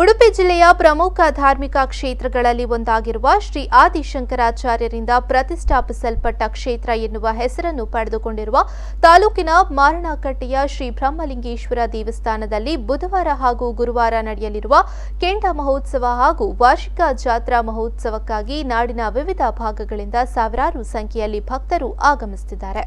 ಉಡುಪಿ ಜಿಲ್ಲೆಯ ಪ್ರಮುಖ ಧಾರ್ಮಿಕ ಕ್ಷೇತ್ರಗಳಲ್ಲಿ ಒಂದಾಗಿರುವ ಶ್ರೀ ಆದಿಶಂಕರಾಚಾರ್ಯರಿಂದ ಪ್ರತಿಷ್ಠಾಪಿಸಲ್ಪಟ್ಟ ಕ್ಷೇತ್ರ ಎನ್ನುವ ಹೆಸರನ್ನು ಪಡೆದುಕೊಂಡಿರುವ ತಾಲೂಕಿನ ಮಾರಣಕಟ್ಟೆಯ ಶ್ರೀ ಬ್ರಹ್ಮಲಿಂಗೇಶ್ವರ ದೇವಸ್ಥಾನದಲ್ಲಿ ಬುಧವಾರ ಹಾಗೂ ಗುರುವಾರ ನಡೆಯಲಿರುವ ಕೆಂಡ ಮಹೋತ್ಸವ ಹಾಗೂ ವಾರ್ಷಿಕ ಜಾತ್ರಾ ಮಹೋತ್ಸವಕ್ಕಾಗಿ ನಾಡಿನ ವಿವಿಧ ಭಾಗಗಳಿಂದ ಸಾವಿರಾರು ಸಂಖ್ಯೆಯಲ್ಲಿ ಭಕ್ತರು ಆಗಮಿಸುತ್ತಿದ್ದಾರೆ.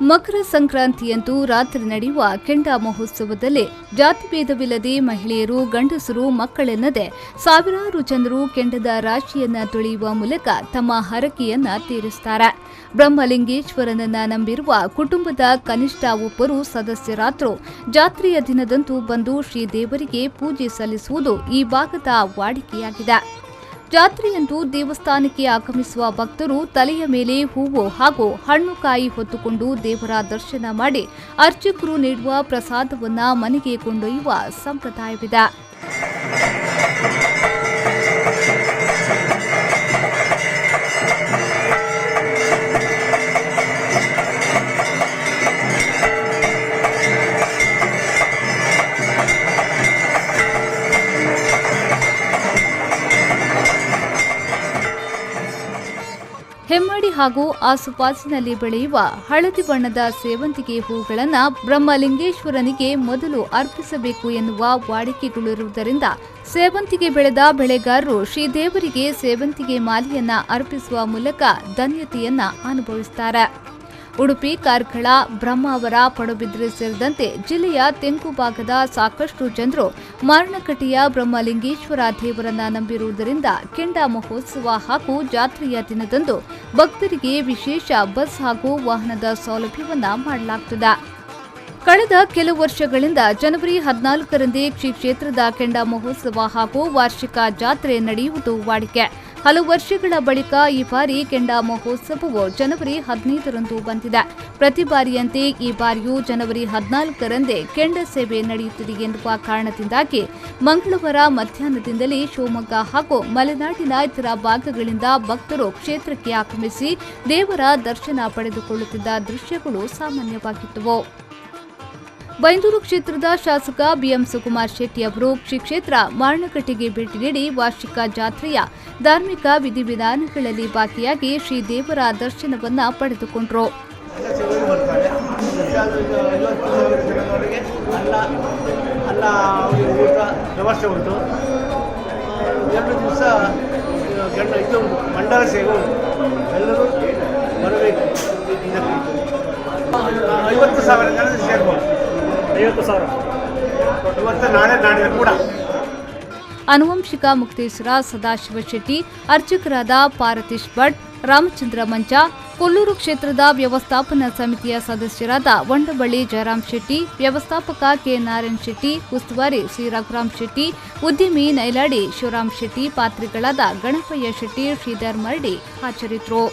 ಮಕರ ಸಂಕ್ರಾಂತಿಯಂದು ರಾತ್ರಿ ನಡೆಯುವ ಕೆಂಡ ಮಹೋತ್ಸವದಲ್ಲಿ ಜಾತಿಭೇದವಿಲ್ಲದೆ ಮಹಿಳೆಯರು, ಗಂಡಸರು, ಮಕ್ಕಳೆನ್ನದೆ ಸಾವಿರಾರು ಜನರು ಕೆಂಡದ ರಾಶಿಯನ್ನ ತುಳಿಯುವ ಮೂಲಕ ತಮ್ಮ ಹರಕೆಯನ್ನ ತೀರಿಸುತ್ತಾರೆ. ಬ್ರಹ್ಮಲಿಂಗೇಶ್ವರನನ್ನ ನಂಬಿರುವ ಕುಟುಂಬದ ಕನಿಷ್ಠ ಒಬ್ಬರು ಸದಸ್ಯರಾದರೂ ಜಾತ್ರೆಯ ದಿನದಂದು ಬಂದು ಶ್ರೀದೇವರಿಗೆ ಪೂಜೆ ಸಲ್ಲಿಸುವುದು ಈ ಭಾಗದ ವಾಡಿಕೆಯಾಗಿದೆ. ಜಾತ್ರೆಯಂದು ದೇವಸ್ಥಾನಕ್ಕೆ ಆಗಮಿಸುವ ಭಕ್ತರು ತಲೆಯ ಮೇಲೆ ಹೂವು ಹಾಗೂ ಹಣ್ಣುಕಾಯಿ ಹೊತ್ತುಕೊಂಡು ದೇವರ ದರ್ಶನ ಮಾಡಿ ಅರ್ಚಕರು ನೀಡುವ ಪ್ರಸಾದವನ್ನ ಮನೆಗೆ ಕೊಂಡೊಯ್ಯುವ ಸಂಪ್ರದಾಯವಿದೆ. ಹೆಮ್ಮಾಡಿ ಹಾಗೂ ಆಸುಪಾಸಿನಲ್ಲಿ ಬೆಳೆಯುವ ಹಳದಿ ಬಣ್ಣದ ಸೇವಂತಿಗೆ ಹೂಗಳನ್ನು ಬ್ರಹ್ಮಲಿಂಗೇಶ್ವರನಿಗೆ ಮೊದಲು ಅರ್ಪಿಸಬೇಕು ಎನ್ನುವ ವಾಡಿಕೆಗಳಿರುವುದರಿಂದ ಸೇವಂತಿಗೆ ಬೆಳೆದ ಬೆಳೆಗಾರರು ಶ್ರೀದೇವರಿಗೆ ಸೇವಂತಿಗೆ ಮಾಲೆಯನ್ನ ಅರ್ಪಿಸುವ ಮೂಲಕ ಧನ್ಯತೆಯನ್ನ ಅನುಭವಿಸುತ್ತಾರೆ. ಉಡುಪಿ, ಕಾರ್ಕಳ, ಬ್ರಹ್ಮಾವರ, ಪಡುಬಿದ್ರೆ ಸೇರಿದಂತೆ ಜಿಲ್ಲೆಯ ತೆಂಕು ಭಾಗದ ಸಾಕಷ್ಟು ಜನರು ಮಾರಣಕಟ್ಟೆಯ ಬ್ರಹ್ಮಲಿಂಗೇಶ್ವರ ದೇವರನ್ನ ನಂಬಿರುವುದರಿಂದ ಕೆಂಡ ಮಹೋತ್ಸವ ಹಾಗೂ ಜಾತ್ರೆಯ ದಿನದಂದು ಭಕ್ತರಿಗೆ ವಿಶೇಷ ಬಸ್ ಹಾಗೂ ವಾಹನದ ಸೌಲಭ್ಯವನ್ನ ಮಾಡಲಾಗುತ್ತದೆ. ಕಳೆದ ಕೆಲವು ವರ್ಷಗಳಿಂದ ಜನವರಿ 14ರಂದೇ ಶ್ರೀ ಕ್ಷೇತ್ರದ ಕೆಂಡ ಮಹೋತ್ಸವ ಹಾಗೂ ವಾರ್ಷಿಕ ಜಾತ್ರೆ ನಡೆಯುವುದು ವಾಡಿಕೆ. ಹಲವು ವರ್ಷಗಳ ಬಳಿಕ ಈ ಬಾರಿ ಕೆಂಡ ಮಹೋತ್ಸವವು ಜನವರಿ 15ರಂದು ಬಂದಿದೆ. ಪ್ರತಿ ಬಾರಿಯಂತೆ ಈ ಬಾರಿಯೂ ಜನವರಿ 14ರಂದೇ ಕೆಂಡ ಸೇವೆ ನಡೆಯುತ್ತಿದೆ ಎನ್ನುವ ಕಾರಣದಿಂದಾಗಿ ಮಂಗಳವಾರ ಮಧ್ಯಾಹ್ನದಿಂದಲೇ ಶಿವಮೊಗ್ಗ ಹಾಗೂ ಮಲೆನಾಡಿನ ಇತರ ಭಾಗಗಳಿಂದ ಭಕ್ತರು ಕ್ಷೇತ್ರಕ್ಕೆ ಆಗಮಿಸಿ ದೇವರ ದರ್ಶನ ಪಡೆದುಕೊಳ್ಳುತ್ತಿದ್ದ ದೃಶ್ಯಗಳು ಸಾಮಾನ್ಯವಾಗಿದ್ದವು. ಬೈಂದೂರು ಕ್ಷೇತ್ರದ ಶಾಸಕ ಬಿಎಂ ಸುಕುಮಾರ್ ಶೆಟ್ಟಿ ಅವರು ಶ್ರೀ ಕ್ಷೇತ್ರ ಮಾರಣಕಟ್ಟೆಗೆ ಭೇಟಿ ನೀಡಿ ವಾರ್ಷಿಕ ಜಾತ್ರೆಯ ಧಾರ್ಮಿಕ ವಿಧಿವಿಧಾನಗಳಲ್ಲಿ ಭಾಗಿಯಾಗಿ ಶ್ರೀ ದೇವರ ದರ್ಶನವನ್ನ ಪಡೆದುಕೊಂಡರು. ಮಂಡಲ ಸೇವೆ ಎಲ್ಲರೂ ಬರಬೇಕು. 50,000 ಜನ ಸೇರ್ಬೋದು. 50,000 ನಾಳೆ ಕೂಡ. ಆನುವಂಶಿಕ ಮುಕ್ತೇಶ್ವರ ಸದಾಶಿವ ಶೆಟ್ಟಿ, ಅರ್ಚಕರಾದ ಪಾರತೀಶ್ ಭಟ್, ರಾಮಚಂದ್ರ ಮಂಚ, ಕೊಲ್ಲೂರು ಕ್ಷೇತ್ರದ ವ್ಯವಸ್ಥಾಪನಾ ಸಮಿತಿಯ ಸದಸ್ಯರಾದ ವಂಡಬಳ್ಳಿ ಜಯರಾಮ್ ಶೆಟ್ಟಿ, ವ್ಯವಸ್ಥಾಪಕ ಕೆ ನಾರಾಯಣ್ ಶೆಟ್ಟಿ, ಉಸ್ತುವಾರಿ ಶ್ರೀ ರಘುರಾಮ್ ಶೆಟ್ಟಿ, ಉದ್ಯಮಿ ನೈಲಾಡಿ ಶಿವರಾಮ್ ಶೆಟ್ಟಿ, ಪಾತ್ರಿಗಳಾದ ಗಣಪಯ್ಯ ಶೆಟ್ಟಿ, ಶ್ರೀಧರ್ ಮರಡಿ ಹಾಜರಿದ್ದರು.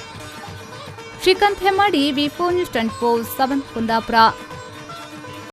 ಶ್ರೀಕಾಂತ್ ಹೆಮ್ಮಾಡಿ, ವಿ4 ನ್ಯೂಸ್ 24/7 ಕುಂದಾಪುರ.